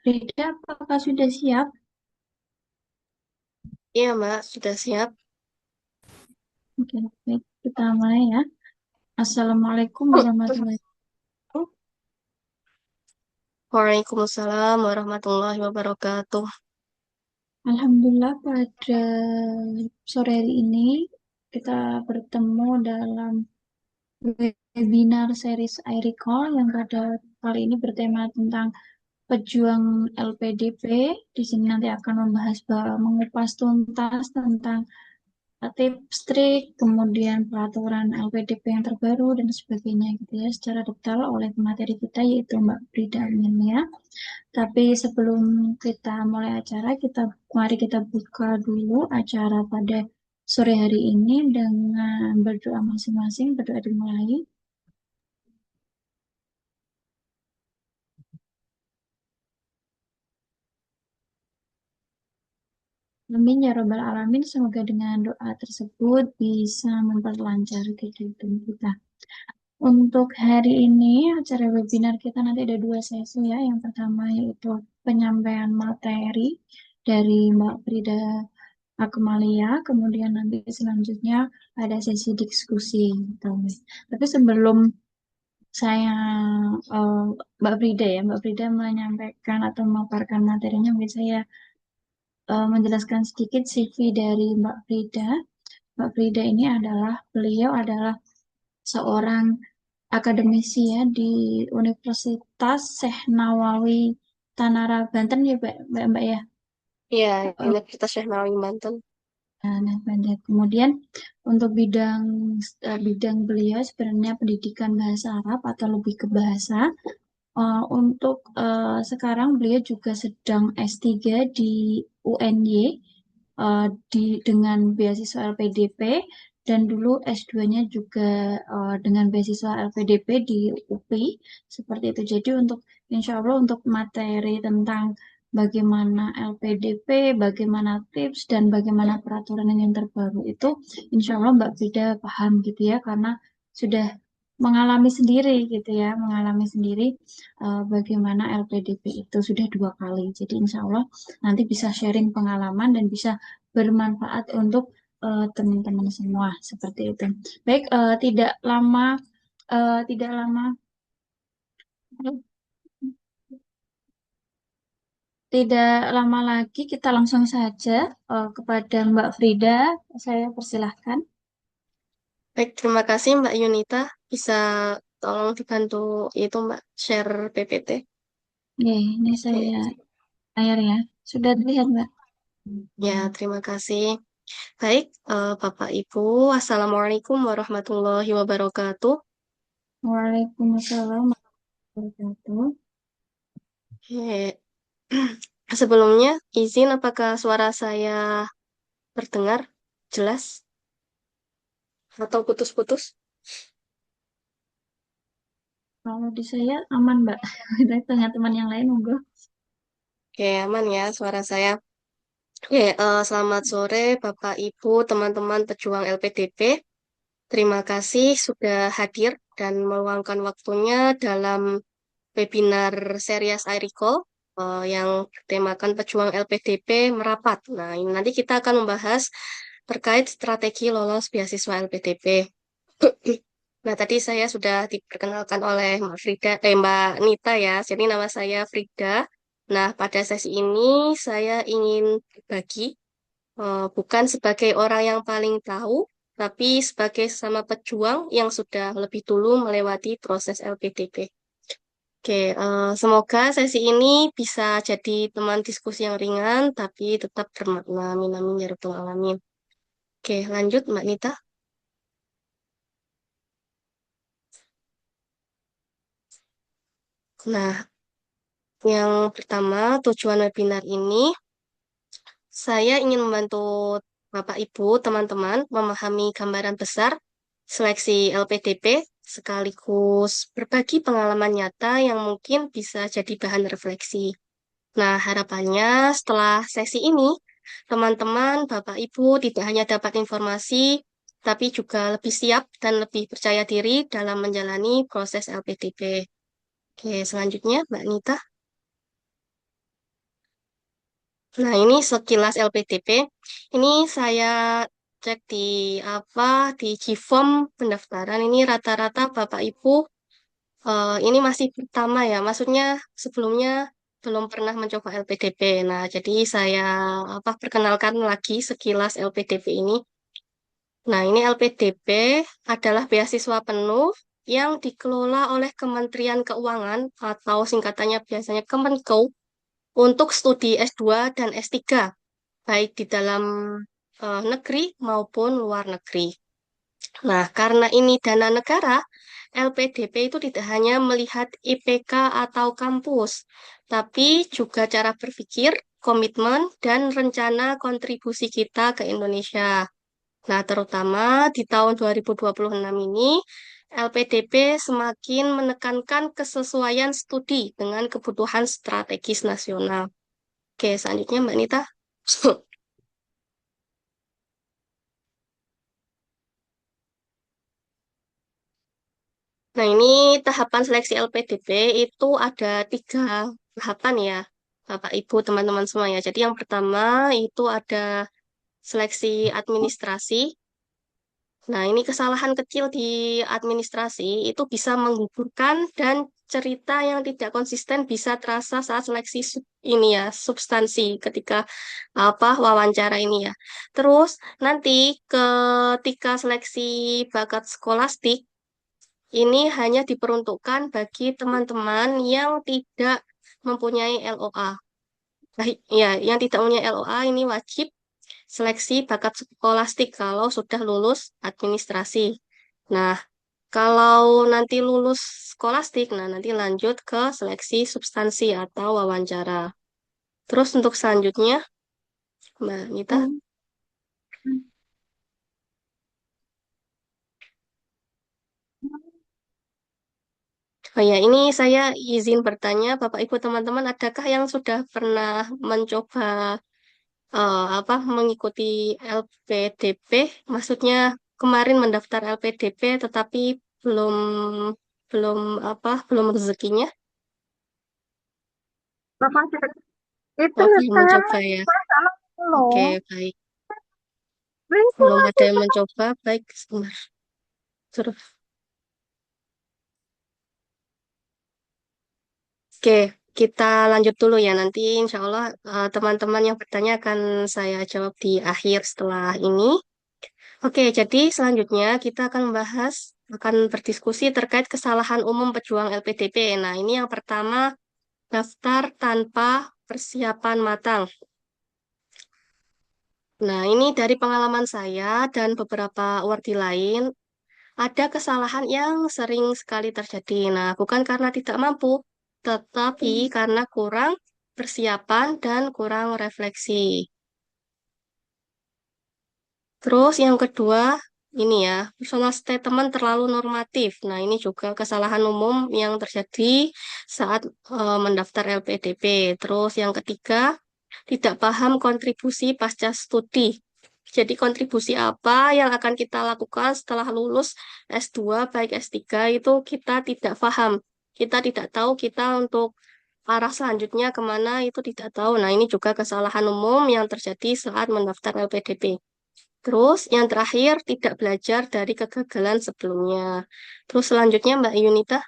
Frida, apakah sudah siap? Iya, Mbak, sudah siap. Oke, baik. Kita mulai ya. Assalamualaikum warahmatullahi wabarakatuh. Waalaikumsalam warahmatullahi wabarakatuh. Alhamdulillah pada sore hari ini kita bertemu dalam webinar series iRecall yang pada kali ini bertema tentang pejuang LPDP. Di sini nanti akan membahas mengupas tuntas tentang tips, trik, kemudian peraturan LPDP yang terbaru dan sebagainya gitu ya secara detail oleh pemateri kita yaitu Mbak Frida Amelia. Tapi sebelum kita mulai acara, mari kita buka dulu acara pada sore hari ini dengan berdoa masing-masing, berdoa dimulai. Amin ya Robbal Alamin. Semoga dengan doa tersebut bisa memperlancar kegiatan kita. Untuk hari ini, acara webinar kita nanti ada dua sesi ya. Yang pertama yaitu penyampaian materi dari Mbak Frida Akmalia, kemudian nanti selanjutnya ada sesi diskusi. Gitu. Tapi sebelum saya eh, Mbak Frida ya, Mbak Frida menyampaikan atau memaparkan materinya, mungkin saya menjelaskan sedikit CV dari Mbak Frida. Mbak Frida ini beliau adalah seorang akademisi ya di Universitas Syekh Nawawi Tanara Banten ya Mbak ya. Iya, Eh, Universitas Syekh Nawawi Banten. Nah, Banten. Kemudian untuk bidang beliau sebenarnya pendidikan bahasa Arab atau lebih ke bahasa. Untuk sekarang beliau juga sedang S3 di UNY dengan beasiswa LPDP dan dulu S2-nya juga dengan beasiswa LPDP di UPI seperti itu. Jadi insya Allah untuk materi tentang bagaimana LPDP, bagaimana tips dan bagaimana peraturan yang terbaru itu insya Allah Mbak Frida paham gitu ya karena sudah mengalami sendiri gitu ya, mengalami sendiri bagaimana LPDP itu sudah dua kali. Jadi insya Allah nanti bisa sharing pengalaman dan bisa bermanfaat untuk teman-teman semua seperti itu. Baik, tidak lama, tidak lama lagi kita langsung saja kepada Mbak Frida. Saya persilahkan. Baik, terima kasih Mbak Yunita. Bisa tolong dibantu itu Mbak share PPT. Oke, ini Oke. saya layar ya. Sudah terlihat, Mbak? Ya, terima kasih. Baik, Bapak Ibu, Assalamualaikum warahmatullahi wabarakatuh. Waalaikumsalam warahmatullahi wabarakatuh. Oke. Sebelumnya, izin apakah suara saya terdengar jelas atau putus-putus? Kalau di saya aman, Mbak. Kita tengah teman yang lain, monggo. Oke, aman ya suara saya. Oke, selamat sore Bapak Ibu, teman-teman pejuang LPDP. Terima kasih sudah hadir dan meluangkan waktunya dalam webinar series iRecall yang bertemakan pejuang LPDP merapat. Nah, ini nanti kita akan membahas terkait strategi lolos beasiswa LPDP. Nah, tadi saya sudah diperkenalkan oleh Mbak Nita ya. Jadi nama saya Frida. Nah, pada sesi ini saya ingin berbagi bukan sebagai orang yang paling tahu, tapi sebagai sesama pejuang yang sudah lebih dulu melewati proses LPDP. Oke, semoga sesi ini bisa jadi teman diskusi yang ringan, tapi tetap bermakna. Amin, amin, ya rabbal alamin. Oke, lanjut Mbak Nita. Nah, yang pertama, tujuan webinar ini, saya ingin membantu Bapak Ibu, teman-teman, memahami gambaran besar seleksi LPDP, sekaligus berbagi pengalaman nyata yang mungkin bisa jadi bahan refleksi. Nah, harapannya setelah sesi ini, teman-teman, Bapak Ibu tidak hanya dapat informasi, tapi juga lebih siap dan lebih percaya diri dalam menjalani proses LPDP. Oke, selanjutnya Mbak Nita. Nah, ini sekilas LPDP. Ini saya cek di apa di Gform pendaftaran ini rata-rata Bapak Ibu ini masih pertama ya. Maksudnya sebelumnya belum pernah mencoba LPDP. Nah, jadi saya perkenalkan lagi sekilas LPDP ini. Nah, ini LPDP adalah beasiswa penuh yang dikelola oleh Kementerian Keuangan atau singkatannya biasanya Kemenko untuk studi S2 dan S3 baik di dalam negeri maupun luar negeri. Nah, karena ini dana negara, LPDP itu tidak hanya melihat IPK atau kampus, tapi juga cara berpikir, komitmen, dan rencana kontribusi kita ke Indonesia. Nah, terutama di tahun 2026 ini, LPDP semakin menekankan kesesuaian studi dengan kebutuhan strategis nasional. Oke, selanjutnya Mbak Nita. Nah, ini tahapan seleksi LPDP itu ada 3 tahapan ya, Bapak, Ibu, teman-teman semua ya. Jadi yang pertama itu ada seleksi administrasi. Nah, ini kesalahan kecil di administrasi itu bisa menggugurkan dan cerita yang tidak konsisten bisa terasa saat seleksi ini ya, substansi ketika wawancara ini ya. Terus nanti ketika seleksi bakat skolastik ini hanya diperuntukkan bagi teman-teman yang tidak mempunyai LOA. Nah, ya, yang tidak punya LOA ini wajib seleksi bakat skolastik kalau sudah lulus administrasi. Nah, kalau nanti lulus skolastik, nah nanti lanjut ke seleksi substansi atau wawancara. Terus untuk selanjutnya, Mbak Nita. Oh, Oh ya, ini saya izin bertanya, Bapak Ibu teman-teman, adakah yang sudah pernah mencoba mengikuti LPDP, maksudnya kemarin mendaftar LPDP tetapi belum belum belum rezekinya. Bapak itu Oh, belum saya mencoba ya. salah Oke, loh. baik. Ringkul Belum ada aku yang mencoba, baik. Sebentar. Terus. Oke, kita lanjut dulu ya. Nanti insya Allah teman-teman yang bertanya akan saya jawab di akhir setelah ini. Oke, jadi selanjutnya kita akan berdiskusi terkait kesalahan umum pejuang LPDP. Nah, ini yang pertama, daftar tanpa persiapan matang. Nah, ini dari pengalaman saya dan beberapa warti lain, ada kesalahan yang sering sekali terjadi. Nah, bukan karena tidak mampu, tetapi karena kurang persiapan dan kurang refleksi. Terus yang kedua, ini ya, personal statement terlalu normatif. Nah, ini juga kesalahan umum yang terjadi saat mendaftar LPDP. Terus yang ketiga, tidak paham kontribusi pasca studi. Jadi kontribusi apa yang akan kita lakukan setelah lulus S2 baik S3 itu kita tidak paham. Kita tidak tahu kita untuk arah selanjutnya kemana itu tidak tahu. Nah, ini juga kesalahan umum yang terjadi saat mendaftar LPDP. Terus yang terakhir tidak belajar dari kegagalan sebelumnya. Terus selanjutnya Mbak Yunita.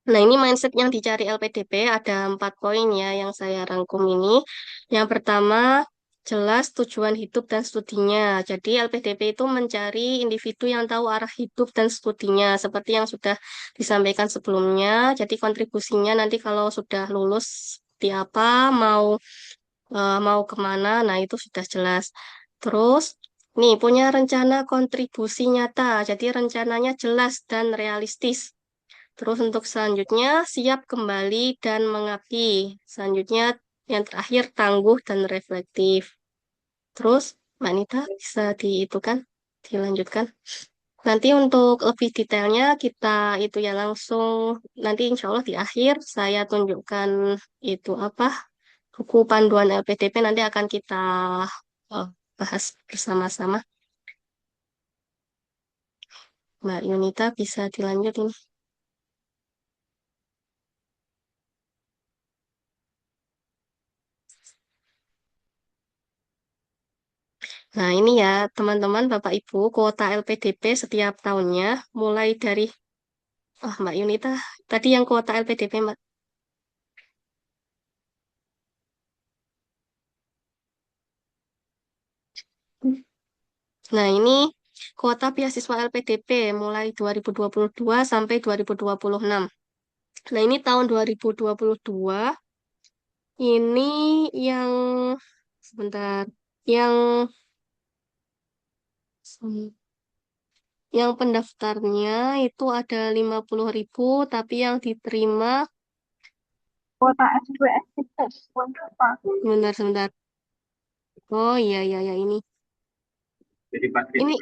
Nah, ini mindset yang dicari LPDP ada 4 poin ya yang saya rangkum ini. Yang pertama, jelas tujuan hidup dan studinya. Jadi LPDP itu mencari individu yang tahu arah hidup dan studinya, seperti yang sudah disampaikan sebelumnya. Jadi kontribusinya nanti kalau sudah lulus seperti apa, mau kemana, nah itu sudah jelas. Terus, nih punya rencana kontribusi nyata. Jadi rencananya jelas dan realistis. Terus untuk selanjutnya, siap kembali dan mengabdi. Selanjutnya, yang terakhir, tangguh dan reflektif. Terus, Mbak Nita bisa dilanjutkan. Nanti untuk lebih detailnya kita itu ya langsung, nanti insya Allah di akhir saya tunjukkan itu buku panduan LPDP nanti akan kita bahas bersama-sama. Mbak Yunita bisa dilanjut ini. Nah, ini ya, teman-teman, Bapak Ibu, kuota LPDP setiap tahunnya mulai dari, Mbak Yunita, tadi yang kuota LPDP, Mbak. Nah, ini kuota beasiswa LPDP mulai 2022 sampai 2026. Nah, ini tahun 2022, ini yang, sebentar, yang, yang pendaftarnya itu ada 50.000, tapi yang diterima, Kuota S2 S3 untuk apa? sebentar. Oh iya, iya, ya ini. Ini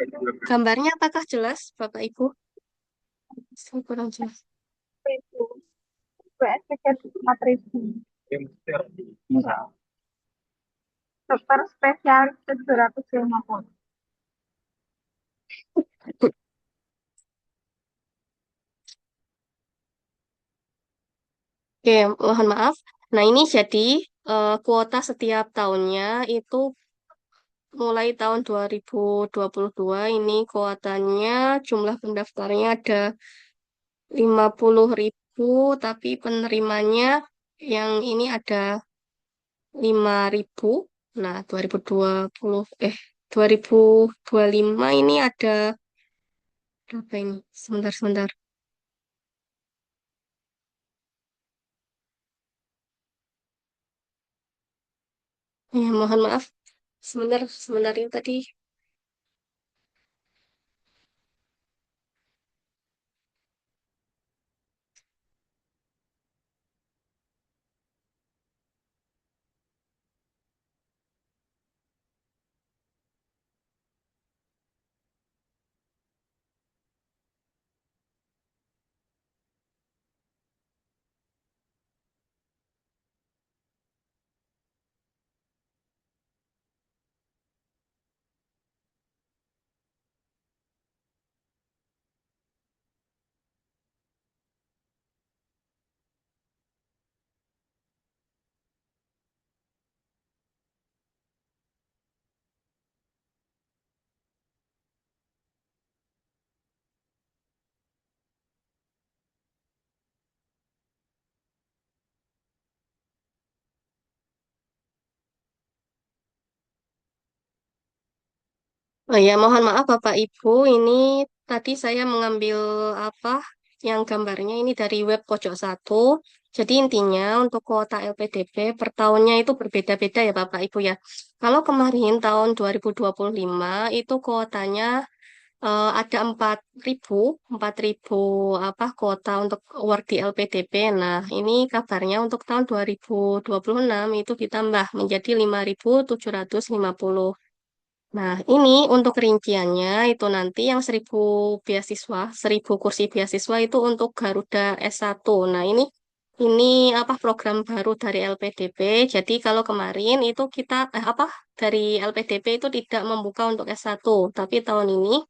gambarnya apakah jelas, Bapak Ibu? Saya kurang jelas. Itu S2 S3 4.000. Dokter spesialis 750. Oke, mohon maaf. Nah, ini jadi kuota setiap tahunnya itu mulai tahun 2022 ini kuotanya jumlah pendaftarnya ada 50.000, tapi penerimanya yang ini ada 5.000. Nah, 2020 2025 ini ada berapa ini? Sebentar. Ya, mohon maaf. Sebentar ini tadi. Oh ya, mohon maaf Bapak Ibu, ini tadi saya mengambil apa yang gambarnya ini dari web pojok satu. Jadi intinya untuk kuota LPDP per tahunnya itu berbeda-beda ya Bapak Ibu ya. Kalau kemarin tahun 2025 itu kuotanya ada 4.000 apa kuota untuk award di LPDP. Nah, ini kabarnya untuk tahun 2026 itu ditambah menjadi 5.750. Nah, ini untuk rinciannya itu nanti yang 1.000 beasiswa, 1.000 kursi beasiswa itu untuk Garuda S1. Nah, ini apa program baru dari LPDP. Jadi kalau kemarin itu kita apa dari LPDP itu tidak membuka untuk S1, tapi tahun ini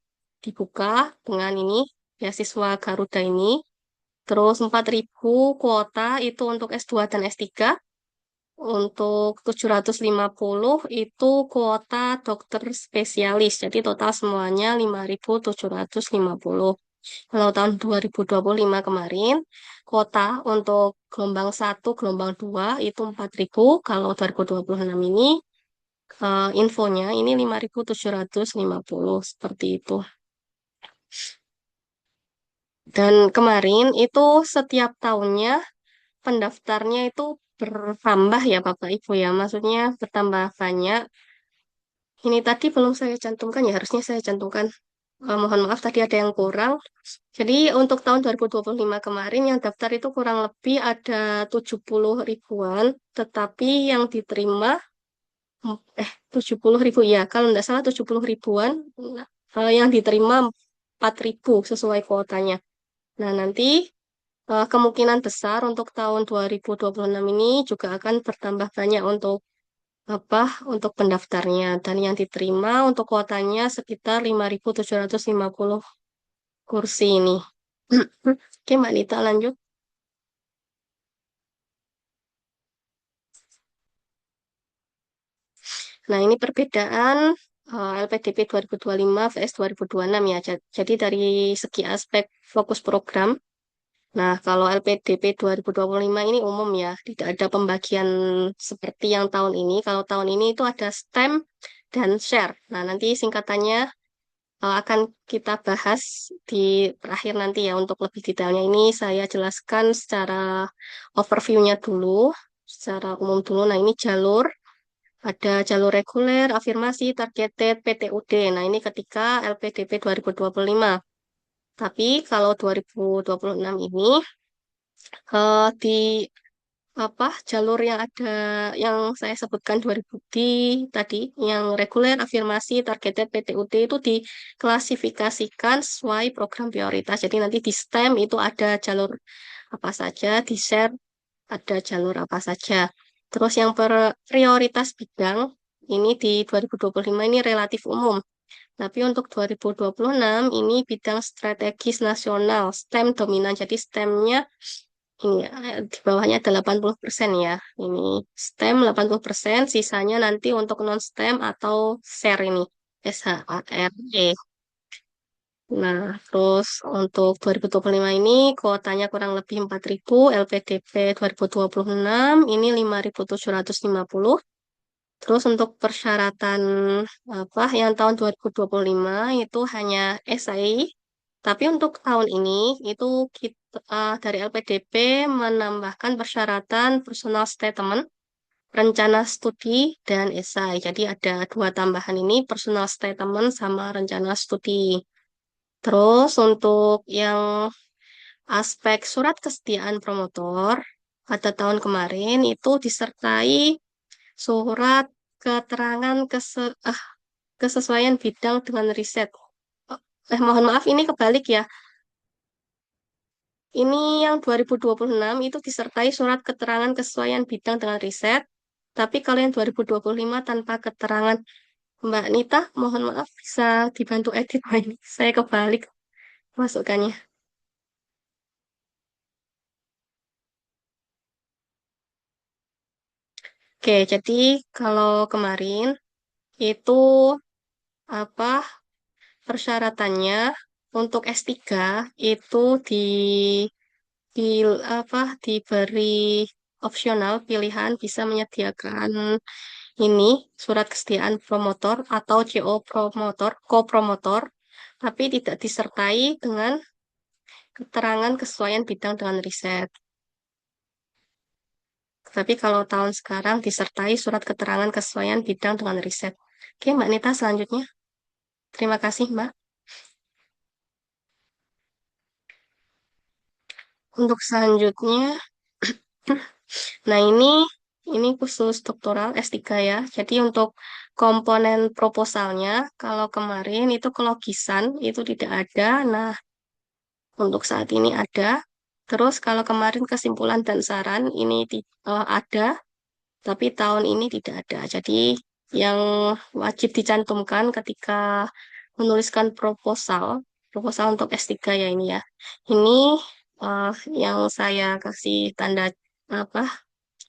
dibuka dengan ini beasiswa Garuda ini. Terus 4.000 kuota itu untuk S2 dan S3. Untuk 750 itu kuota dokter spesialis. Jadi total semuanya 5.750. Kalau tahun 2025 kemarin, kuota untuk gelombang 1, gelombang 2 itu 4.000. Kalau 2026 ini, infonya ini 5.750. Seperti itu. Dan kemarin itu setiap tahunnya pendaftarnya itu bertambah ya Bapak Ibu ya. Maksudnya bertambah banyak. Ini tadi belum saya cantumkan ya, harusnya saya cantumkan. Mohon maaf tadi ada yang kurang. Jadi untuk tahun 2025 kemarin yang daftar itu kurang lebih ada 70 ribuan, tetapi yang diterima 70 ribu ya, kalau tidak salah 70 ribuan, yang diterima 4.000 sesuai kuotanya. Nah, nanti kemungkinan besar untuk tahun 2026 ini juga akan bertambah banyak untuk apa untuk pendaftarnya dan yang diterima untuk kuotanya sekitar 5.750 kursi ini. Oke, Mbak Nita lanjut. Nah, ini perbedaan LPDP 2025 vs 2026 ya. Jadi dari segi aspek fokus program. Nah, kalau LPDP 2025 ini umum ya, tidak ada pembagian seperti yang tahun ini. Kalau tahun ini itu ada STEM dan share. Nah, nanti singkatannya akan kita bahas di terakhir nanti ya. Untuk lebih detailnya ini saya jelaskan secara overview-nya dulu, secara umum dulu. Nah, ini jalur. Ada jalur reguler, afirmasi, targeted, PTUD. Nah, ini ketika LPDP 2025. Tapi kalau 2026 ini di apa jalur yang ada yang saya sebutkan 2000 di tadi yang reguler, afirmasi, targeted, PTUD itu diklasifikasikan sesuai program prioritas. Jadi nanti di STEM itu ada jalur apa saja, di share ada jalur apa saja. Terus yang prioritas bidang ini di 2025 ini relatif umum. Tapi untuk 2026 ini bidang strategis nasional, STEM dominan. Jadi STEM-nya ini di bawahnya 80% ya. Ini STEM 80%, sisanya nanti untuk non-STEM atau share ini, SHARE. Nah, terus untuk 2025 ini kuotanya kurang lebih 4.000, LPDP 2026 ini 5.750. Terus untuk persyaratan apa yang tahun 2025 itu hanya SAI, tapi untuk tahun ini itu kita dari LPDP menambahkan persyaratan personal statement, rencana studi dan esai. Jadi ada dua tambahan ini, personal statement sama rencana studi. Terus untuk yang aspek surat kesetiaan promotor pada tahun kemarin itu disertai surat keterangan kesesuaian bidang dengan riset. Mohon maaf, ini kebalik ya. Ini yang 2026 itu disertai surat keterangan kesesuaian bidang dengan riset. Tapi kalau yang 2025 tanpa keterangan. Mbak Nita, mohon maaf bisa dibantu edit ini. Saya kebalik masukannya. Oke, jadi kalau kemarin itu apa persyaratannya untuk S3 itu di diberi opsional pilihan bisa menyediakan ini surat kesediaan promotor atau CO promotor, co-promotor, tapi tidak disertai dengan keterangan kesesuaian bidang dengan riset. Tapi kalau tahun sekarang disertai surat keterangan kesesuaian bidang dengan riset. Oke, Mbak Nita, selanjutnya. Terima kasih, Mbak. Untuk selanjutnya, nah ini khusus doktoral S3 ya. Jadi untuk komponen proposalnya, kalau kemarin itu kelogisan itu tidak ada. Nah, untuk saat ini ada. Terus kalau kemarin kesimpulan dan saran ini ada, tapi tahun ini tidak ada. Jadi yang wajib dicantumkan ketika menuliskan proposal untuk S3 ya ini ya. Ini eh, yang saya kasih tanda apa?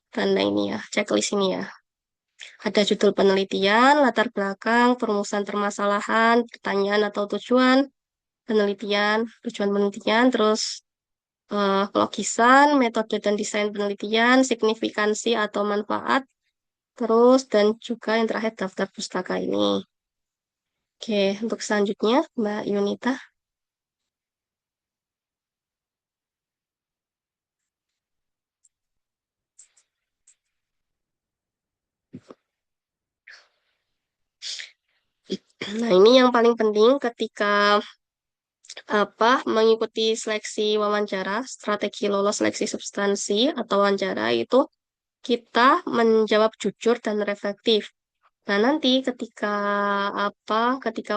Tanda ini ya, checklist ini ya. Ada judul penelitian, latar belakang, perumusan permasalahan, pertanyaan atau tujuan penelitian, terus logisan, metode dan desain penelitian, signifikansi atau manfaat, terus dan juga yang terakhir daftar pustaka ini. Oke, untuk selanjutnya Mbak Yunita. Nah, ini yang paling penting ketika mengikuti seleksi wawancara, strategi lolos seleksi substansi atau wawancara itu kita menjawab jujur dan reflektif. Nah, nanti ketika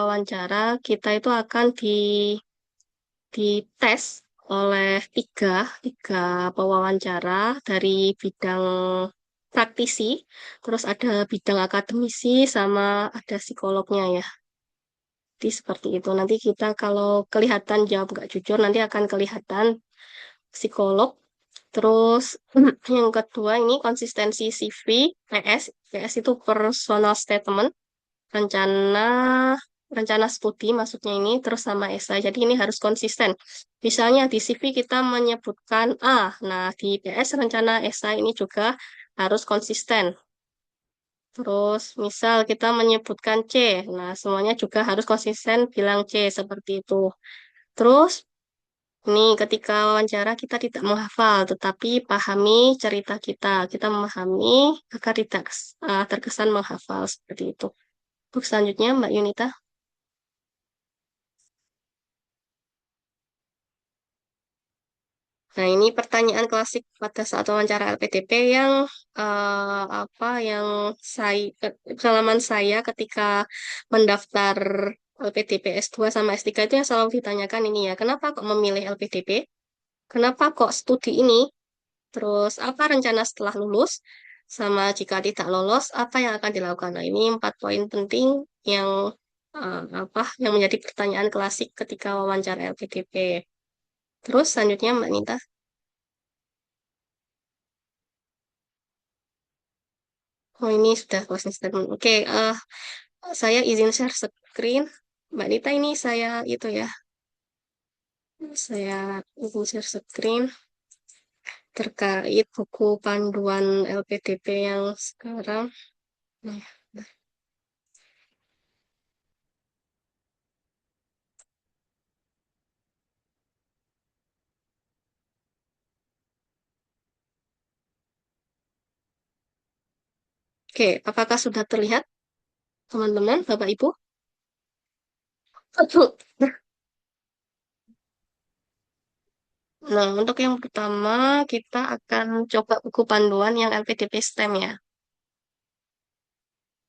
wawancara kita itu akan dites oleh tiga pewawancara dari bidang praktisi, terus ada bidang akademisi, sama ada psikolognya ya. Jadi seperti itu. Nanti kita kalau kelihatan jawab nggak jujur, nanti akan kelihatan psikolog. Terus yang kedua ini konsistensi CV, PS. PS itu personal statement, rencana rencana studi maksudnya ini, terus sama esai. Jadi ini harus konsisten. Misalnya di CV kita menyebutkan A, nah di PS rencana esai ini juga harus konsisten. Terus misal kita menyebutkan C, nah semuanya juga harus konsisten bilang C seperti itu. Terus ini ketika wawancara kita tidak menghafal, tetapi pahami cerita kita. Kita memahami agar tidak terkesan menghafal seperti itu. Untuk selanjutnya Mbak Yunita. Nah, ini pertanyaan klasik pada saat wawancara LPDP yang yang pengalaman saya ketika mendaftar LPDP S2 sama S3 itu yang selalu ditanyakan ini ya, kenapa kok memilih LPDP? Kenapa kok studi ini? Terus apa rencana setelah lulus? Sama jika tidak lolos, apa yang akan dilakukan? Nah, ini 4 poin penting yang yang menjadi pertanyaan klasik ketika wawancara LPDP. Terus selanjutnya Mbak Nita. Oh, ini sudah closing statement. Oke, saya izin share screen. Mbak Nita ini saya itu ya, saya izin share screen terkait buku panduan LPDP yang sekarang. Nah, oke, apakah sudah terlihat, teman-teman, Bapak Ibu? Nah, untuk yang pertama, kita akan coba buku panduan yang LPDP STEM ya.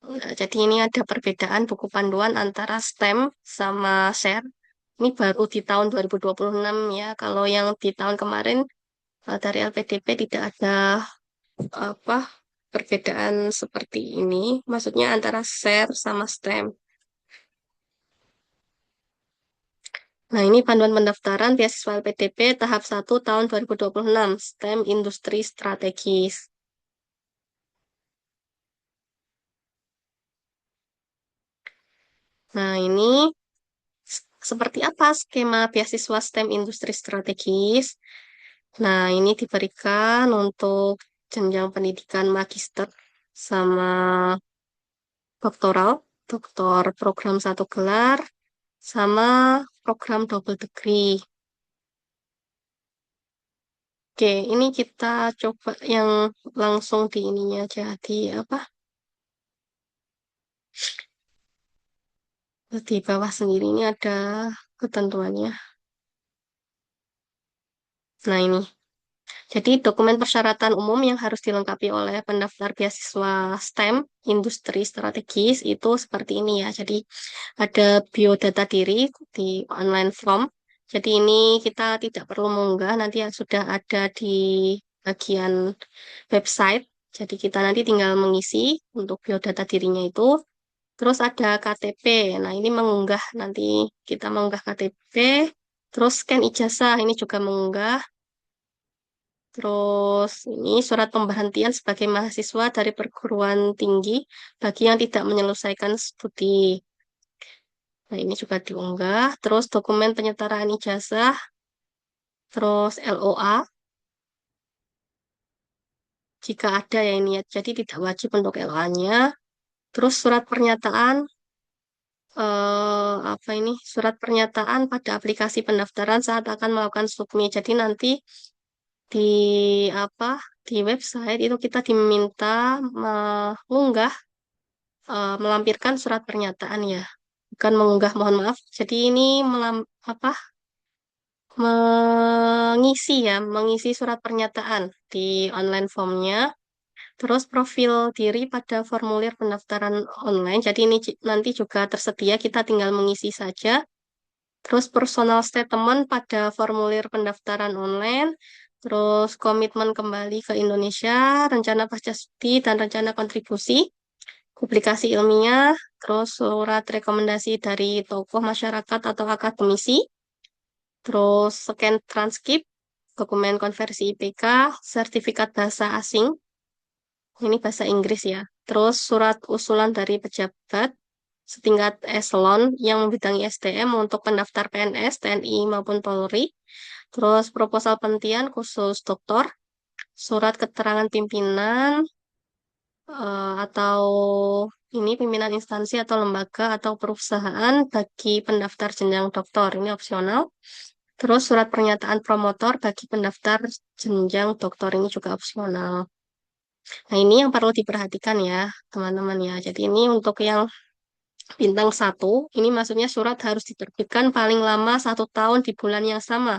Nah, jadi ini ada perbedaan buku panduan antara STEM sama SHARE. Ini baru di tahun 2026 ya. Kalau yang di tahun kemarin dari LPDP tidak ada apa perbedaan seperti ini. Maksudnya antara SHARE sama STEM. Nah, ini panduan pendaftaran beasiswa LPDP tahap 1 tahun 2026, STEM Industri Strategis. Nah, ini seperti apa skema beasiswa STEM Industri Strategis? Nah, ini diberikan untuk jenjang pendidikan magister sama doktoral, doktor program 1 gelar, sama program double degree. Oke, ini kita coba yang langsung di ininya jadi apa? Di bawah sendiri ini ada ketentuannya. Nah, ini. Jadi dokumen persyaratan umum yang harus dilengkapi oleh pendaftar beasiswa STEM, industri strategis, itu seperti ini ya. Jadi ada biodata diri di online form. Jadi ini kita tidak perlu mengunggah, nanti yang sudah ada di bagian website. Jadi kita nanti tinggal mengisi untuk biodata dirinya itu. Terus ada KTP. Nah, ini mengunggah, nanti kita mengunggah KTP. Terus scan ijazah, ini juga mengunggah. Terus ini surat pemberhentian sebagai mahasiswa dari perguruan tinggi bagi yang tidak menyelesaikan studi. Nah, ini juga diunggah. Terus dokumen penyetaraan ijazah, terus LOA jika ada ya ini ya. Jadi tidak wajib untuk LOA-nya. Terus surat pernyataan apa ini? Surat pernyataan pada aplikasi pendaftaran saat akan melakukan submit. Jadi nanti di apa? Di website itu kita diminta mengunggah melampirkan surat pernyataan ya, bukan mengunggah, mohon maaf. Jadi ini mengisi surat pernyataan di online formnya. Terus profil diri pada formulir pendaftaran online. Jadi ini nanti juga tersedia, kita tinggal mengisi saja. Terus personal statement pada formulir pendaftaran online. terus komitmen kembali ke Indonesia, rencana pasca studi dan rencana kontribusi, publikasi ilmiah, terus surat rekomendasi dari tokoh masyarakat atau akademisi, terus scan transkrip, dokumen konversi IPK, sertifikat bahasa asing, ini bahasa Inggris ya. Terus surat usulan dari pejabat setingkat eselon yang membidangi SDM untuk pendaftar PNS, TNI maupun Polri. Terus proposal penelitian khusus doktor, surat keterangan pimpinan atau ini pimpinan instansi atau lembaga atau perusahaan bagi pendaftar jenjang doktor, ini opsional. Terus surat pernyataan promotor bagi pendaftar jenjang doktor ini juga opsional. Nah, ini yang perlu diperhatikan ya, teman-teman ya. Jadi ini untuk yang bintang satu, ini maksudnya surat harus diterbitkan paling lama 1 tahun di bulan yang sama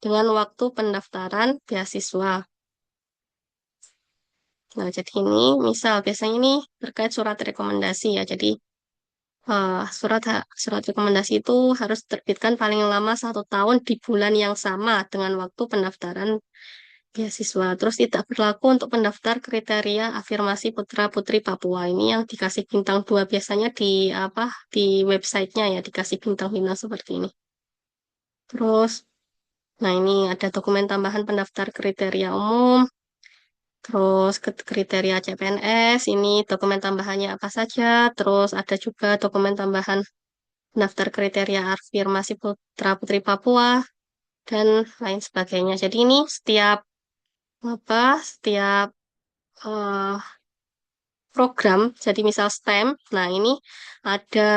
dengan waktu pendaftaran beasiswa. Nah, jadi ini misal biasanya ini terkait surat rekomendasi ya. Jadi surat rekomendasi itu harus diterbitkan paling lama 1 tahun di bulan yang sama dengan waktu pendaftaran beasiswa. Terus tidak berlaku untuk pendaftar kriteria afirmasi putra-putri Papua. Ini yang dikasih bintang 2 biasanya di apa di websitenya ya dikasih bintang-bintang seperti ini. Terus, nah ini ada dokumen tambahan pendaftar kriteria umum. Terus kriteria CPNS, ini dokumen tambahannya apa saja. Terus ada juga dokumen tambahan pendaftar kriteria afirmasi putra-putri Papua dan lain sebagainya. Jadi ini setiap eh, program, jadi misal STEM, nah ini ada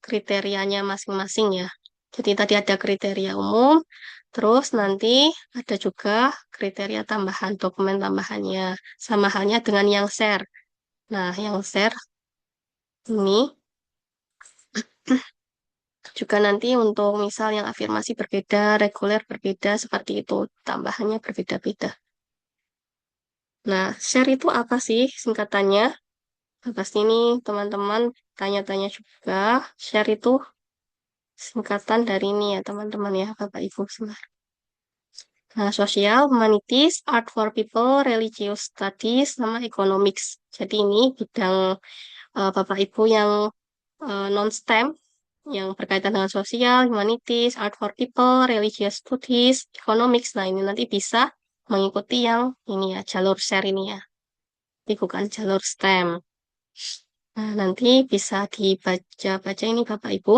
kriterianya masing-masing ya. Jadi tadi ada kriteria umum, terus nanti ada juga kriteria tambahan, dokumen tambahannya. Sama halnya dengan yang share. Nah, yang share ini juga nanti untuk misal yang afirmasi berbeda, reguler berbeda, seperti itu. Tambahannya berbeda-beda. Nah, share itu apa sih singkatannya? Nah, pasti ini teman-teman tanya-tanya juga. Share itu singkatan dari ini ya teman-teman ya Bapak Ibu semua. Nah, sosial, humanities, art for people, religious studies, sama economics. Jadi ini bidang Bapak Ibu yang non-STEM, yang berkaitan dengan sosial, humanities, art for people, religious studies, economics. Nah, ini nanti bisa mengikuti yang ini ya, jalur share ini ya. Ini bukan jalur STEM. Nah, nanti bisa dibaca-baca ini Bapak Ibu.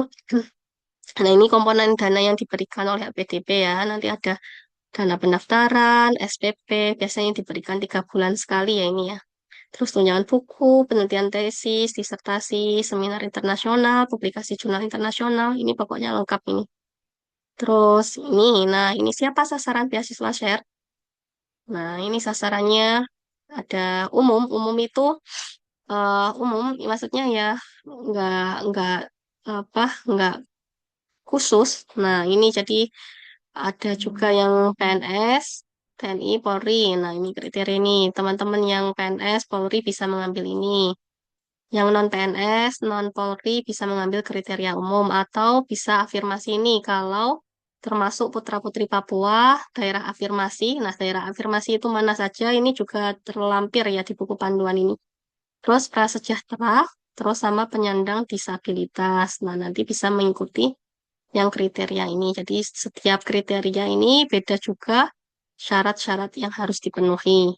Nah, ini komponen dana yang diberikan oleh LPDP ya. Nanti ada dana pendaftaran, SPP, biasanya diberikan 3 bulan sekali ya ini ya. Terus tunjangan buku, penelitian tesis, disertasi, seminar internasional, publikasi jurnal internasional, ini pokoknya lengkap ini. Terus nah ini siapa sasaran beasiswa share? Nah, ini sasarannya ada umum. Umum itu umum, maksudnya ya nggak nggak apa nggak khusus. Nah, ini jadi ada juga yang PNS, TNI, Polri. Nah, ini kriteria ini. Teman-teman yang PNS, Polri bisa mengambil ini. Yang non-PNS, non-Polri bisa mengambil kriteria umum atau bisa afirmasi ini kalau termasuk putra-putri Papua, daerah afirmasi. Nah, daerah afirmasi itu mana saja? Ini juga terlampir ya di buku panduan ini. Terus prasejahtera, terus sama penyandang disabilitas. Nah, nanti bisa mengikuti yang kriteria ini. Jadi setiap kriteria ini beda juga syarat-syarat yang harus dipenuhi.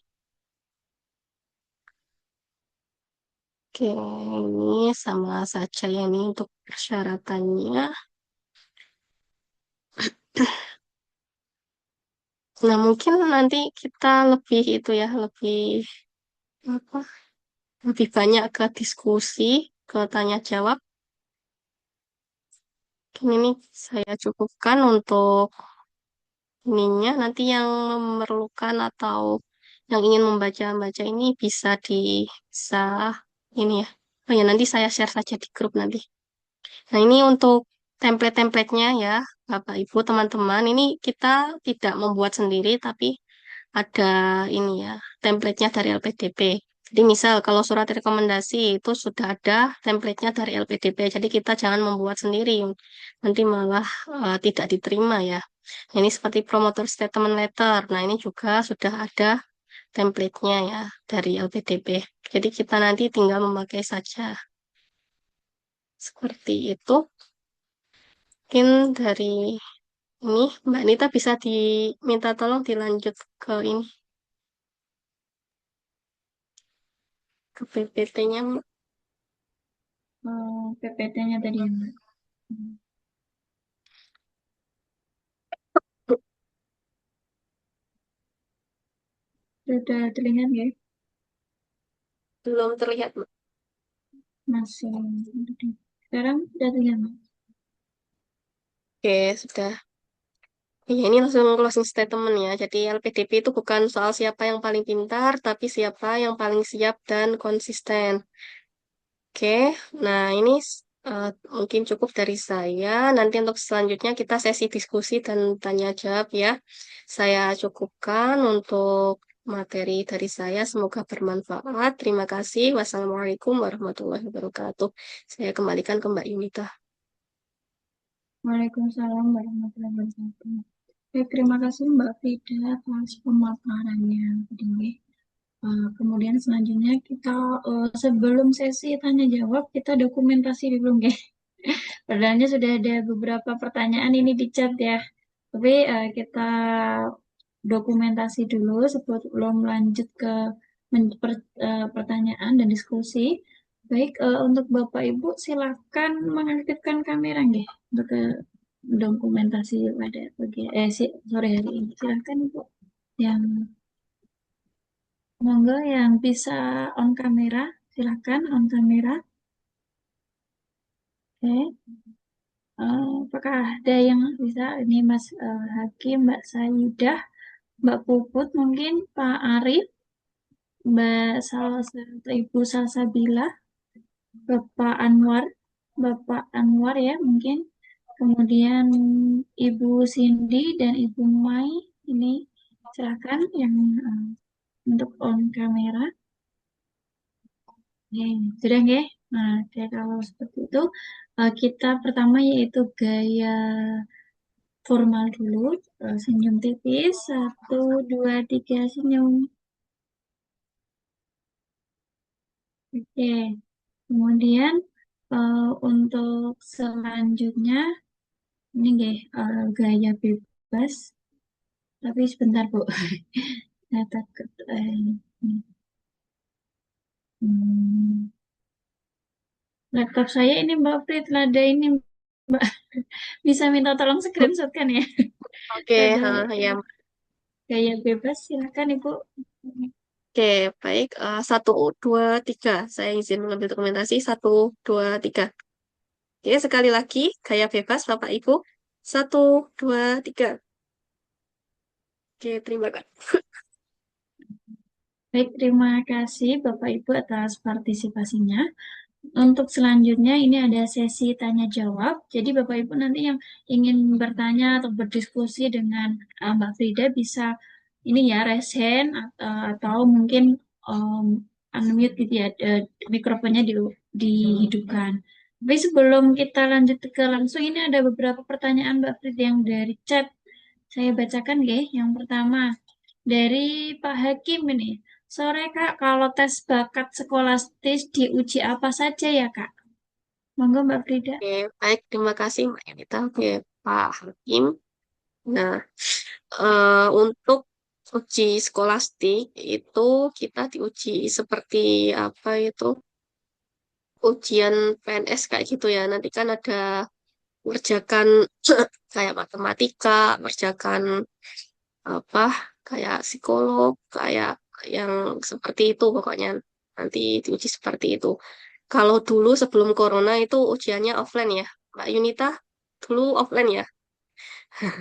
Oke, ini sama saja ya ini untuk persyaratannya. Nah, mungkin nanti kita lebih itu ya, lebih apa? Lebih banyak ke diskusi, ke tanya jawab. Ini nih saya cukupkan untuk ininya. Nanti yang memerlukan atau yang ingin membaca-baca ini bisa ini ya. Oh ya, nanti saya share saja di grup nanti. Nah, ini untuk template-templatenya ya, Bapak Ibu, teman-teman. Ini kita tidak membuat sendiri, tapi ada ini ya, template-nya dari LPDP. Jadi misal kalau surat rekomendasi itu sudah ada template-nya dari LPDP, jadi kita jangan membuat sendiri, nanti malah tidak diterima ya. Ini seperti promoter statement letter. Nah, ini juga sudah ada template-nya ya dari LPDP. Jadi kita nanti tinggal memakai saja. Seperti itu. Mungkin dari ini Mbak Nita bisa diminta tolong dilanjut ke ini, ke PPT-nya. PPT-nya tadi ya, Mbak. Sudah terlihat ya? Belum terlihat, Mbak. Masih. Sekarang sudah terlihat, Mbak. Oke, sudah. Ya, ini langsung closing statement ya. Jadi LPDP itu bukan soal siapa yang paling pintar, tapi siapa yang paling siap dan konsisten. Oke, nah ini eh, mungkin cukup dari saya. Nanti untuk selanjutnya kita sesi diskusi dan tanya jawab ya. Saya cukupkan untuk materi dari saya. Semoga bermanfaat. Terima kasih. Wassalamualaikum warahmatullahi wabarakatuh. Saya kembalikan ke Mbak Yunita. Waalaikumsalam warahmatullahi wabarakatuh. Baik, terima kasih Mbak Frida atas pemaparannya tadi. Kemudian selanjutnya kita sebelum sesi tanya jawab kita dokumentasi dulu nggih. Padahal sudah ada beberapa pertanyaan ini di chat ya. Tapi kita dokumentasi dulu sebelum lanjut ke pertanyaan dan diskusi. Baik, untuk Bapak Ibu silakan mengaktifkan kamera nggih untuk ke dokumentasi pada sore hari ini. Silakan Ibu yang monggo yang bisa on kamera, silakan on kamera. Oke. Apakah ada yang bisa ini Mas Hakim, Mbak Saidah, Mbak Puput mungkin, Pak Arif, Mbak Salsa, atau Ibu Salsabila, Bapak Anwar ya mungkin. Kemudian Ibu Cindy dan Ibu Mai ini silakan yang untuk on kamera. Oke, sudah nggih? Nah, oke, kalau seperti itu kita pertama yaitu gaya formal dulu. Senyum tipis, satu, dua, tiga, senyum. Oke, kemudian untuk selanjutnya ini nggih, gaya bebas. Tapi sebentar Bu, saya takut. Hmm, laptop saya ini Mbak Frit, ada ini Mbak. Bisa minta tolong screenshot kan ya? Oke, Ada ya. gaya bebas, silakan Ibu. Oke, baik. Satu, dua, tiga. Saya izin mengambil dokumentasi. Satu, dua, tiga. Oke, sekali lagi. Gaya bebas, Bapak Ibu. Satu, dua, tiga. Oke, terima kasih. Baik, terima kasih Bapak Ibu atas partisipasinya. Untuk selanjutnya ini ada sesi tanya jawab. Jadi Bapak Ibu nanti yang ingin bertanya atau berdiskusi dengan Mbak Frida bisa ini ya raise hand atau mungkin um, unmute gitu ya, mikrofonnya dihidupkan. Tapi sebelum kita lanjut ke langsung ini ada beberapa pertanyaan Mbak Frida yang dari chat. Saya bacakan ya. Yang pertama dari Pak Hakim ini. Sore Kak, kalau tes bakat skolastis diuji apa saja ya Kak? Monggo Mbak Frida. Oke, baik. Terima kasih, Mbak Yanita. Oke, Pak Hakim. Nah, untuk uji skolastik itu kita diuji seperti apa itu? Ujian PNS kayak gitu ya. Nanti kan ada ngerjakan kayak matematika, ngerjakan apa kayak psikolog, kayak yang seperti itu pokoknya nanti diuji seperti itu. Kalau dulu sebelum corona itu ujiannya offline ya, Mbak Yunita, dulu offline ya.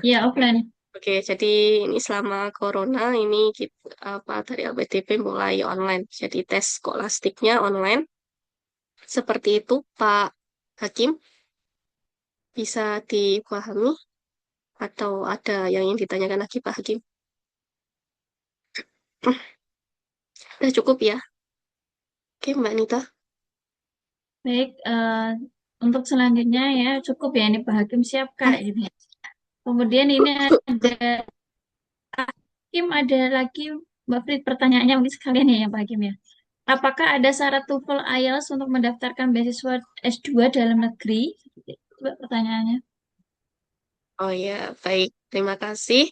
Ya, offline. Oke, jadi ini selama corona ini kita, apa dari LPDP mulai online. Jadi tes skolastiknya online. Seperti itu, Pak Hakim, bisa dipahami atau ada yang ingin ditanyakan lagi, Pak Hakim? Udah cukup ya. Oke, Mbak Nita. Baik, untuk selanjutnya ya cukup ya ini Pak Hakim siap Kak. Gitu. Kemudian ini ada Hakim, ada lagi Mbak Frit pertanyaannya mungkin sekalian ya yang Pak Hakim ya. Apakah ada syarat TOEFL IELTS untuk mendaftarkan beasiswa S2 dalam negeri? Itu Mbak pertanyaannya. Oh ya, baik. Terima kasih.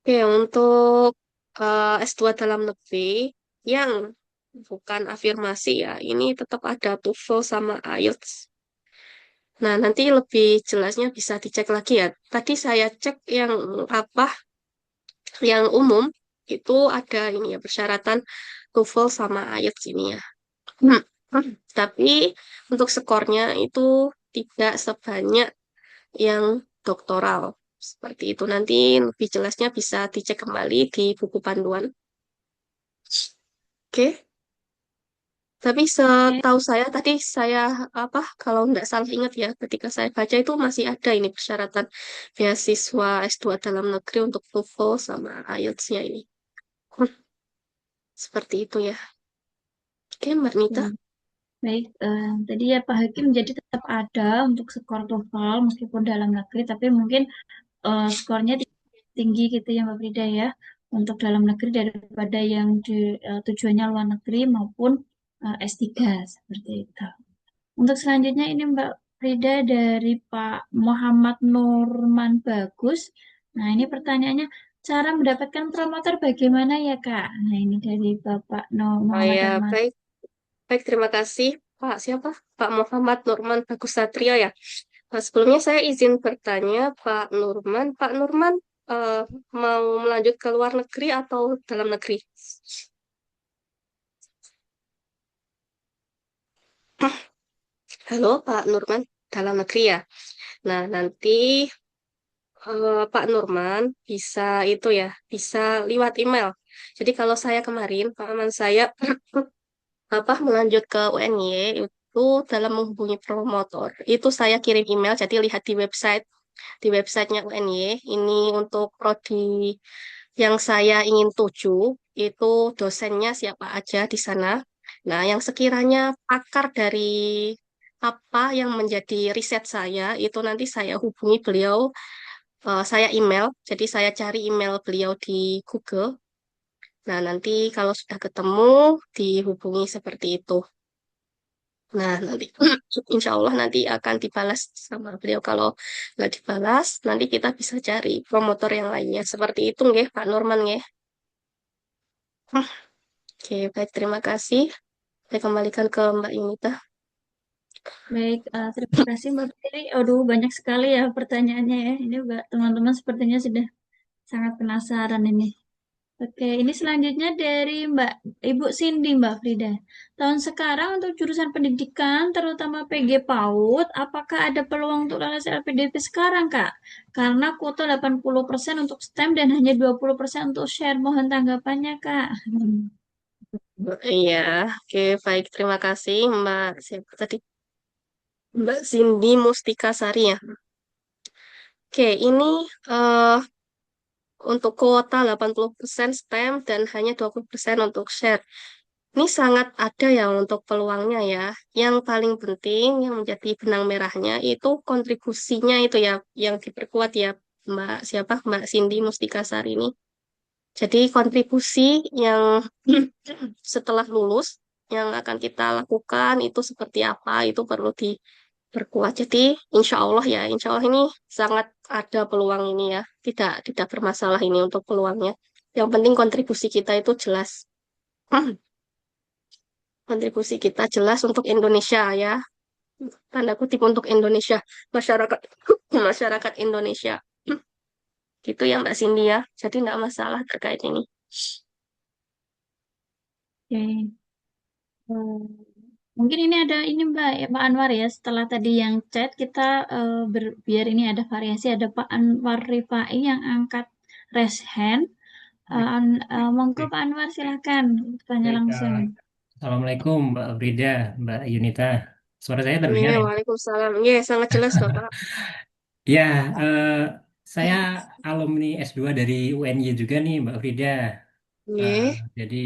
Oke, untuk S2 dalam negeri yang bukan afirmasi ya, ini tetap ada TOEFL sama IELTS. Nah, nanti lebih jelasnya bisa dicek lagi ya. Tadi saya cek yang apa, yang umum itu ada ini ya persyaratan TOEFL sama IELTS ini ya. Hmm. Tapi untuk skornya itu tidak sebanyak yang doktoral. Seperti itu. Nanti lebih jelasnya bisa dicek kembali di buku panduan. Oke. Tapi Oke. setahu saya tadi saya apa kalau nggak salah ingat ya ketika saya baca itu masih ada ini persyaratan beasiswa S2 dalam negeri untuk TOEFL sama IELTS-nya ini. Hmm, seperti itu ya. Oke, Mbak Nita. Hmm. Baik, tadi ya Pak Hakim jadi tetap ada untuk skor TOEFL meskipun dalam negeri, tapi mungkin skornya tidak tinggi gitu ya Mbak Frida ya untuk dalam negeri daripada yang tujuannya luar negeri maupun S3 seperti itu. Untuk selanjutnya ini Mbak Frida dari Pak Muhammad Nurman Bagus. Nah ini pertanyaannya cara mendapatkan promotor bagaimana ya Kak? Nah ini dari Bapak Oh Muhammad ya, Nurman. baik. Baik, terima kasih. Pak siapa? Pak Muhammad Nurman Bagus Satrio ya. Nah, sebelumnya saya izin bertanya, Pak Nurman. Pak Nurman eh, mau melanjut ke luar negeri atau dalam negeri? Halo, Pak Nurman, dalam negeri ya. Nah, nanti Pak Nurman bisa itu ya, bisa lewat email. Jadi kalau saya kemarin, pengalaman saya apa melanjut ke UNY itu dalam menghubungi promotor, itu saya kirim email. Jadi lihat di websitenya UNY. Ini untuk prodi yang saya ingin tuju itu dosennya siapa aja di sana. Nah, yang sekiranya pakar dari apa yang menjadi riset saya itu nanti saya hubungi beliau, saya email. Jadi saya cari email beliau di Google. Nah, nanti kalau sudah ketemu dihubungi seperti itu. Nah, nanti insya Allah nanti akan dibalas sama beliau. Kalau nggak dibalas, nanti kita bisa cari promotor yang lainnya. Seperti itu, nggih, Pak Norman, nggih. Oke, baik, terima kasih. Saya kembalikan ke Mbak Yunita. Baik, terima kasih Mbak Putri. Aduh, banyak sekali ya pertanyaannya ya. Ini Mbak, teman-teman sepertinya sudah sangat penasaran ini. Oke, ini selanjutnya dari Mbak Ibu Cindy, Mbak Frida. Tahun sekarang untuk jurusan pendidikan, terutama PG PAUD, apakah ada peluang untuk lolos LPDP sekarang, Kak? Karena kuota 80% untuk STEM dan hanya 20% untuk share. Mohon tanggapannya, Kak. Iya, oke, baik, terima kasih Mbak. Siapa tadi? Mbak Cindy Mustika Sari ya. Oke, ini eh, untuk kuota 80% STEM dan hanya 20% untuk share. Ini sangat ada ya untuk peluangnya ya. Yang paling penting yang menjadi benang merahnya itu kontribusinya itu ya yang diperkuat ya Mbak siapa Mbak Cindy Mustika Sari ini. Jadi kontribusi yang setelah lulus yang akan kita lakukan itu seperti apa itu perlu diperkuat. Jadi insya Allah ini sangat ada peluang ini ya. Tidak bermasalah ini untuk peluangnya. Yang penting kontribusi kita itu jelas. Kontribusi kita jelas untuk Indonesia ya, tanda kutip untuk Indonesia, masyarakat masyarakat Indonesia. Gitu ya Mbak Cindy ya, jadi nggak masalah terkait ini. Oke. Hmm, Mungkin ini ada ini Mbak, ya, Pak Anwar ya. Setelah tadi yang chat kita biar ini ada variasi. Ada Pak Anwar Rifai yang angkat raise hand. Monggo Pak Anwar silahkan tanya Baik, langsung. Assalamualaikum Mbak Frida, Mbak Yunita. Suara saya terdengar Iya, ya? Waalaikumsalam. Iya, sangat jelas Bapak. Ya, saya alumni S2 dari UNY juga nih Mbak Frida. Eh, Iya, jadi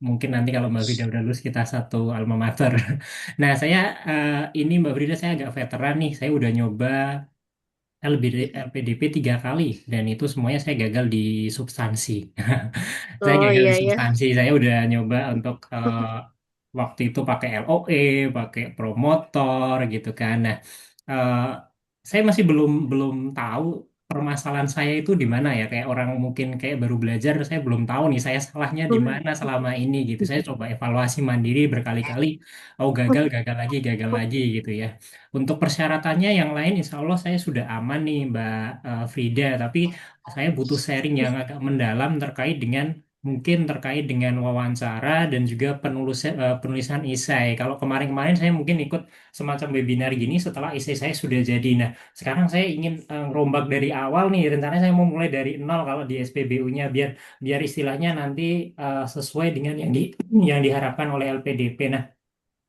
mungkin nanti kalau Mbak Frida udah lulus kita satu alma mater. Nah, saya ini Mbak Frida saya agak veteran nih. Saya udah nyoba LPDP 3 kali dan itu semuanya saya gagal di substansi. Saya Oh gagal iya di ya. substansi. Saya udah nyoba untuk waktu itu pakai LOE, pakai promotor gitu kan. Nah, eh, saya masih belum belum tahu permasalahan saya itu di mana ya. Kayak orang mungkin kayak baru belajar, saya belum tahu nih saya salahnya di mana selama ini gitu. Saya coba evaluasi mandiri berkali-kali. Oh gagal, gagal lagi gitu ya. Untuk persyaratannya yang lain, insya Allah saya sudah aman nih Mbak Frida. Tapi saya butuh sharing yang agak mendalam terkait dengan wawancara dan juga penulisan esai. Kalau kemarin-kemarin saya mungkin ikut semacam webinar gini setelah esai saya sudah jadi. Nah, sekarang saya ingin rombak dari awal nih. Rencananya saya mau mulai dari nol kalau di SPBU-nya biar biar istilahnya nanti sesuai dengan yang diharapkan oleh LPDP. Nah,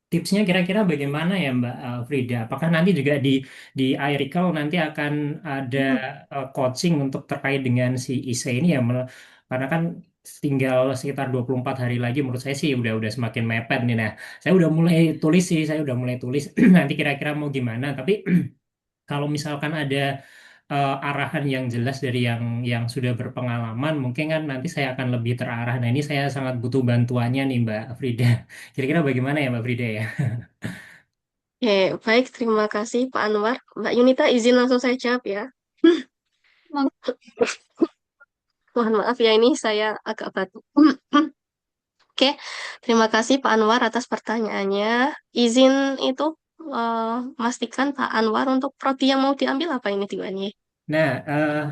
tipsnya kira-kira bagaimana ya Mbak Frida? Apakah nanti juga di iRecall nanti akan ada coaching untuk terkait dengan si IC ini ya? Karena kan tinggal sekitar 24 hari lagi menurut saya sih udah semakin mepet nih. Nah, saya udah mulai tulis nanti kira-kira mau gimana. Tapi kalau misalkan ada arahan yang jelas dari yang sudah berpengalaman, mungkin kan nanti saya akan lebih terarah. Nah, ini saya sangat butuh bantuannya nih Mbak Frida. Kira-kira bagaimana ya Mbak Frida ya? Oke, baik, terima kasih Pak Anwar. Mbak Yunita izin langsung saya jawab ya. Mohon maaf ya ini saya agak batuk. Oke, terima kasih Pak Anwar atas pertanyaannya. Izin itu memastikan Pak Anwar untuk prodi yang mau diambil apa ini di UNY? Nah,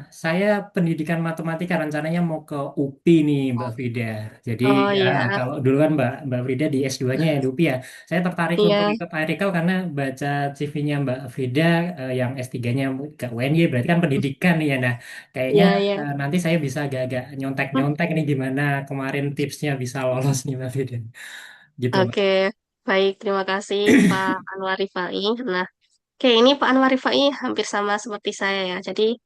saya pendidikan matematika rencananya mau ke UPI nih, Mbak Frida. Jadi, Oh ya, iya, kalau dulu kan Mbak Frida di S2-nya ya di UPI ya. Saya tertarik untuk iya, ikut artikel karena baca CV-nya Mbak Frida yang S3-nya ke UNY, berarti kan pendidikan nih ya. Nah, kayaknya iya, iya. nanti saya bisa agak-agak nyontek-nyontek nih gimana kemarin tipsnya bisa lolos nih, Mbak Frida. Gitu, Mbak. Oke, baik, terima kasih Pak Anwar Rifai. Nah, oke ini Pak Anwar Rifai hampir sama seperti saya ya. Jadi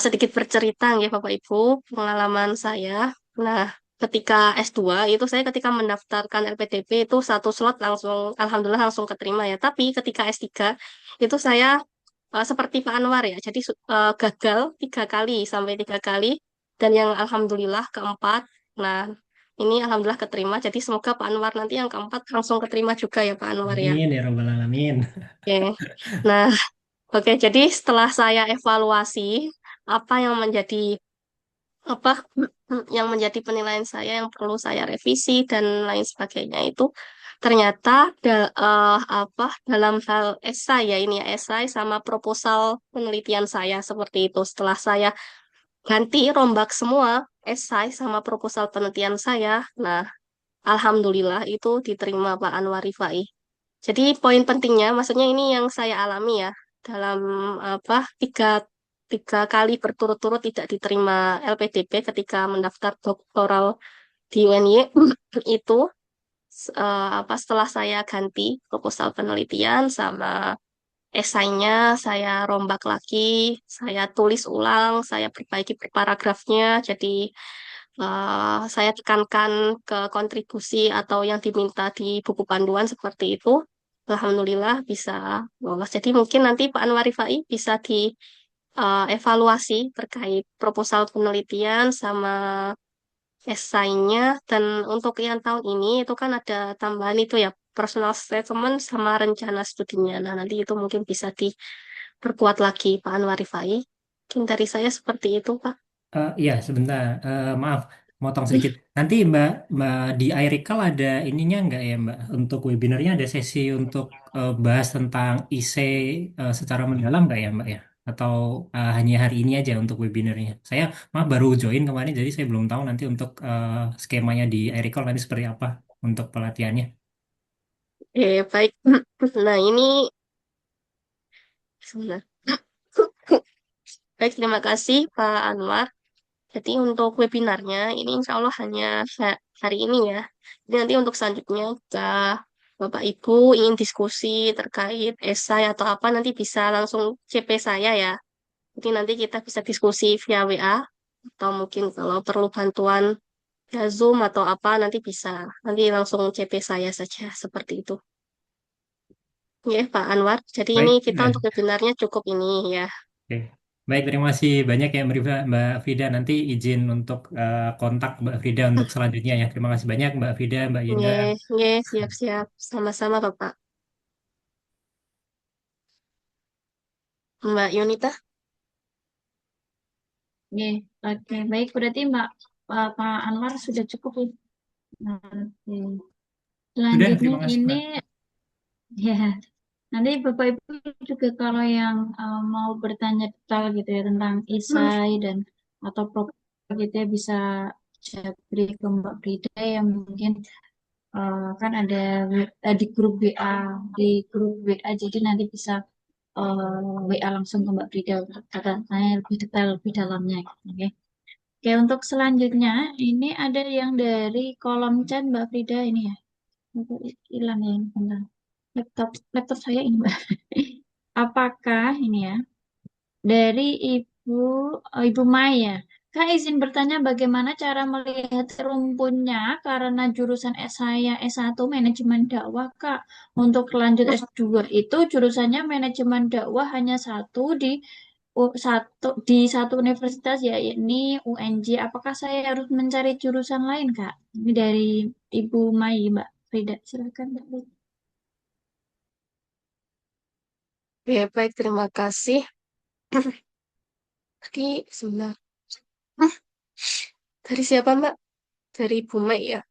sedikit bercerita ya Bapak Ibu pengalaman saya. Nah, ketika S2 itu saya ketika mendaftarkan LPDP itu satu slot langsung alhamdulillah langsung keterima ya. Tapi ketika S3 itu saya seperti Pak Anwar ya. Jadi gagal 3 kali sampai 3 kali dan yang alhamdulillah keempat. Nah, ini alhamdulillah keterima. Jadi semoga Pak Anwar nanti yang keempat langsung keterima juga ya Pak Anwar ya. Amin ya Rabbal Alamin. Oke. Nah, oke, jadi setelah saya evaluasi apa yang menjadi apa yang menjadi penilaian saya yang perlu saya revisi dan lain sebagainya itu ternyata dalam hal esai ya ini ya esai sama proposal penelitian saya seperti itu setelah saya ganti rombak semua esai sama proposal penelitian saya nah alhamdulillah itu diterima Pak Anwar Rifai. Jadi poin pentingnya, maksudnya ini yang saya alami ya dalam tiga kali berturut-turut tidak diterima LPDP ketika mendaftar doktoral di UNY itu setelah saya ganti proposal penelitian sama esainya saya rombak lagi, saya tulis ulang, saya perbaiki per paragrafnya, jadi saya tekankan ke kontribusi atau yang diminta di buku panduan seperti itu. Alhamdulillah bisa lolos. Jadi mungkin nanti Pak Anwar Rifai bisa dievaluasi terkait proposal penelitian sama esainya. Dan untuk yang tahun ini itu kan ada tambahan itu ya personal statement sama rencana studinya. Nah nanti itu mungkin bisa diperkuat lagi Pak Anwar Rifai. Mungkin dari saya seperti itu Pak. Iya, sebentar. Maaf, motong sedikit. Nanti Mbak di iRecall ada ininya nggak ya Mbak? Untuk webinarnya ada sesi untuk bahas tentang IC secara mendalam nggak ya Mbak ya? Atau hanya hari ini aja untuk webinarnya? Saya maaf baru join kemarin, jadi saya belum tahu nanti untuk skemanya di iRecall nanti seperti apa untuk pelatihannya. Baik. Nah ini sebentar. Baik, terima kasih Pak Anwar. Jadi untuk webinarnya ini insya Allah hanya hari ini ya. Jadi nanti untuk selanjutnya jika Bapak Ibu ingin diskusi terkait esai atau apa nanti bisa langsung CP saya ya. Jadi nanti kita bisa diskusi via WA atau mungkin kalau perlu bantuan via Zoom atau apa nanti bisa. Nanti langsung CP saya saja seperti itu. Ya Pak Anwar. Jadi ini Baik, kita untuk webinarnya cukup ini ya. Oke. Baik, terima kasih banyak ya Mbak Frida. Nanti izin untuk kontak Mbak Frida untuk selanjutnya ya. Terima kasih banyak Mbak Frida, Mbak Yunda. Nggih, nggih, siap-siap. Sama-sama, Bapak. Mbak Yunita? Oke, oke, baik. Berarti Pak Anwar sudah cukup ya. Nah, oke. Sudah, Selanjutnya terima kasih ini Mbak. ya, nanti Bapak Ibu juga kalau yang mau bertanya detail gitu ya tentang isai dan atau program gitu ya bisa japri ke Mbak Frida yang mungkin kan ada di grup WA jadi nanti bisa WA langsung ke Mbak Frida untuk tanya lebih detail lebih dalamnya gitu, oke. Oke, untuk selanjutnya ini ada yang dari kolom chat Mbak Frida ini ya. Untuk hilang ya ini bentar. Laptop saya ini Mbak. Apakah ini ya dari Ibu Maya? Kak izin bertanya bagaimana cara melihat rumpunnya karena jurusan S saya S1 manajemen dakwah Kak. Untuk lanjut S2 itu jurusannya manajemen dakwah hanya satu universitas ya yakni UNJ. Apakah saya harus mencari jurusan lain Kak? Ini dari Ibu Mai Mbak Frida. Silakan Mbak. Ya, baik, terima kasih. Tadi sebentar. Hmm, Dari siapa, Mbak? Dari Bu Mei ya?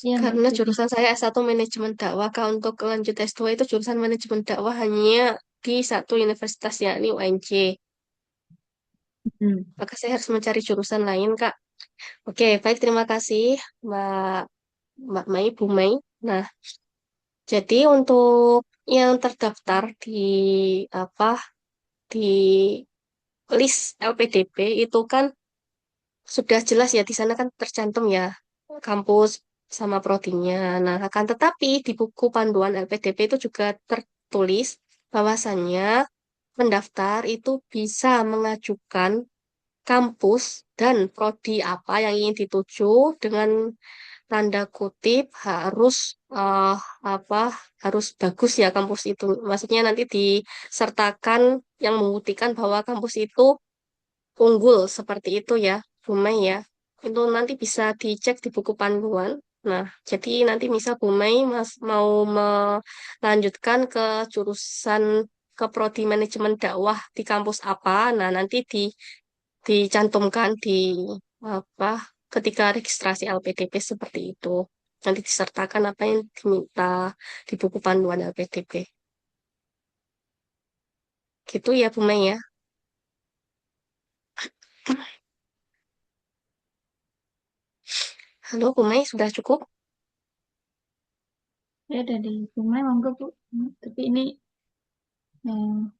Iya Mbak Karena Frida. jurusan saya S1 manajemen dakwah, Kak. Untuk lanjut S2 itu jurusan manajemen dakwah hanya di satu universitas, yakni UNJ. Hmm. Maka saya harus mencari jurusan lain, Kak. Oke, baik, terima kasih, Mbak Mbak Mei, Bu Mei. Nah, jadi untuk yang terdaftar di apa di list LPDP itu kan sudah jelas ya, di sana kan tercantum ya kampus sama prodinya. Nah, akan tetapi di buku panduan LPDP itu juga tertulis bahwasannya pendaftar itu bisa mengajukan kampus dan prodi apa yang ingin dituju dengan tanda kutip harus apa harus bagus ya kampus itu. Maksudnya nanti disertakan yang membuktikan bahwa kampus itu unggul seperti itu ya, Bu Mei ya. Itu nanti bisa dicek di buku panduan. Nah, jadi nanti misal Bu Mei Mas mau melanjutkan ke jurusan ke prodi manajemen dakwah di kampus apa, nah nanti dicantumkan di apa ketika registrasi LPDP seperti itu. Nanti disertakan apa yang diminta di buku panduan LPDP. Gitu ya, Bu Mei ya. Halo, Bu Mei, sudah cukup? Ya dari rumah monggo Bu. Tapi ini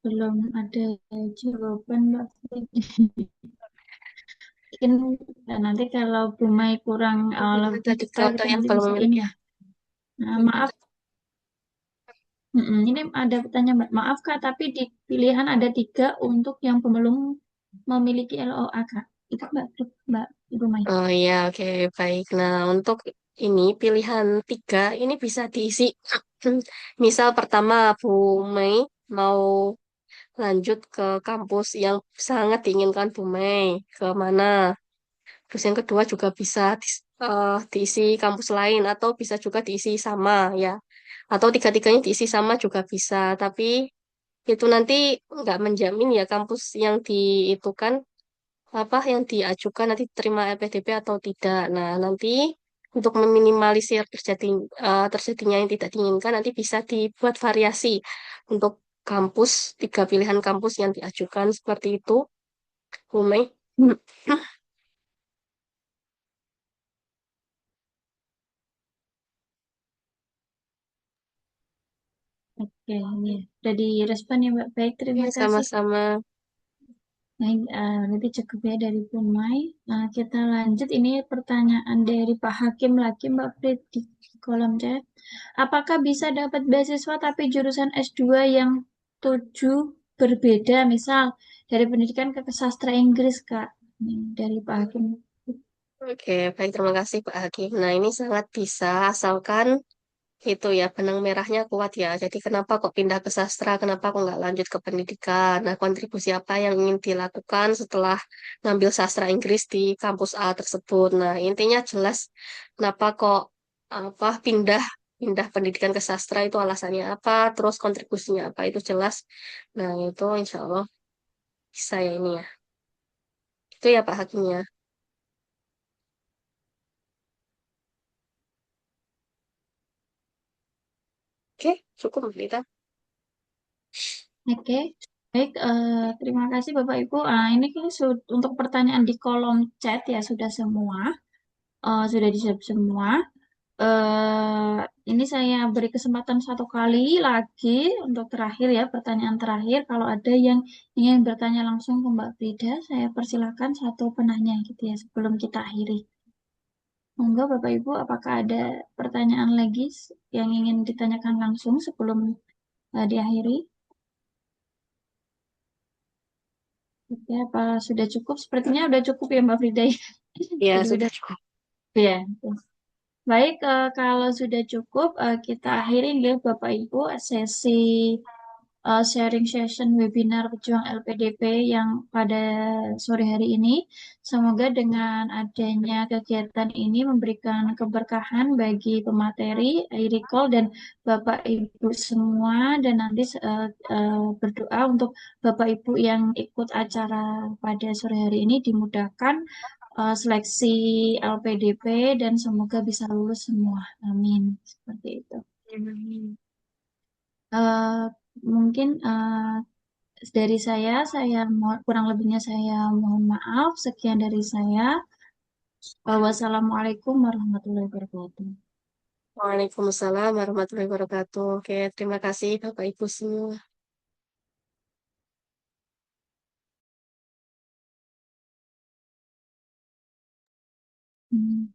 belum ada jawaban Mbak. Mungkin nanti kalau Bu Mai kurang lebih Tadi detail kalau kita yang nanti belum bisa ini memiliki. ya. Nah, maaf, ini ada pertanyaan Mbak. Maaf Kak, tapi di pilihan ada 3 untuk yang belum memiliki LOA Kak. Itu Mbak Ibu Mai. Oh iya, oke, baik. Nah, untuk ini pilihan 3 ini bisa diisi. Misal pertama Bu Mei mau lanjut ke kampus yang sangat diinginkan Bu Mei, ke mana? Terus yang kedua juga bisa diisi kampus lain atau bisa juga diisi sama ya. Atau tiga-tiganya diisi sama juga bisa. Tapi itu nanti nggak menjamin ya kampus yang di itu kan apa yang diajukan nanti terima LPDP atau tidak. Nah, nanti untuk meminimalisir terjadinya yang tidak diinginkan nanti bisa dibuat variasi untuk kampus, 3 pilihan kampus yang diajukan seperti itu, Bu Mei. Oke, ini sudah direspon ya Mbak. Baik, Ya, terima kasih. sama-sama. Baik, nanti cukup ya dari Bu Mai. Kita lanjut. Ini pertanyaan dari Pak Hakim lagi Mbak Frit di kolom chat. Apakah bisa dapat beasiswa tapi jurusan S2 yang tujuh berbeda, misal dari pendidikan ke sastra Inggris, Kak? Ini dari Pak Hakim. Oke, baik, terima kasih Pak Hakim. Nah, ini sangat bisa asalkan itu ya benang merahnya kuat ya. Jadi kenapa kok pindah ke sastra, kenapa kok nggak lanjut ke pendidikan? Nah, kontribusi apa yang ingin dilakukan setelah ngambil sastra Inggris di kampus A tersebut. Nah, intinya jelas kenapa kok apa pindah pindah pendidikan ke sastra itu alasannya apa, terus kontribusinya apa itu jelas. Nah, itu insya Allah bisa ya ini ya. Itu ya Pak Hakimnya. Oke, cukup Mbak Lita. Oke, baik. Terima kasih Bapak Ibu. Ini kan untuk pertanyaan di kolom chat ya sudah semua, sudah dijawab semua. eh ini saya beri kesempatan satu kali lagi untuk terakhir ya, pertanyaan terakhir. Kalau ada yang ingin bertanya langsung ke Mbak Frida, saya persilakan satu penanya gitu ya sebelum kita akhiri. Monggo Bapak Ibu, apakah ada pertanyaan lagi yang ingin ditanyakan langsung sebelum diakhiri? Oke, apa sudah cukup? Sepertinya udah cukup ya Mbak Frida, ya. Ya, Jadi sudah udah cukup. ya. Baik, kalau sudah cukup, kita akhiri ya Bapak Ibu sesi sharing session webinar Pejuang LPDP yang pada sore hari ini. Semoga dengan adanya kegiatan ini memberikan keberkahan bagi pemateri, Irikol, dan Bapak Ibu semua. Dan nanti berdoa untuk Bapak Ibu yang ikut acara pada sore hari ini dimudahkan seleksi LPDP dan semoga bisa lulus semua. Amin. Seperti itu. Hmm. Eh, mungkin dari saya kurang lebihnya saya mohon maaf. Sekian dari saya. Wassalamualaikum warahmatullahi wabarakatuh. Waalaikumsalam warahmatullahi wabarakatuh. Oke, terima kasih Bapak Ibu semua. Hmm.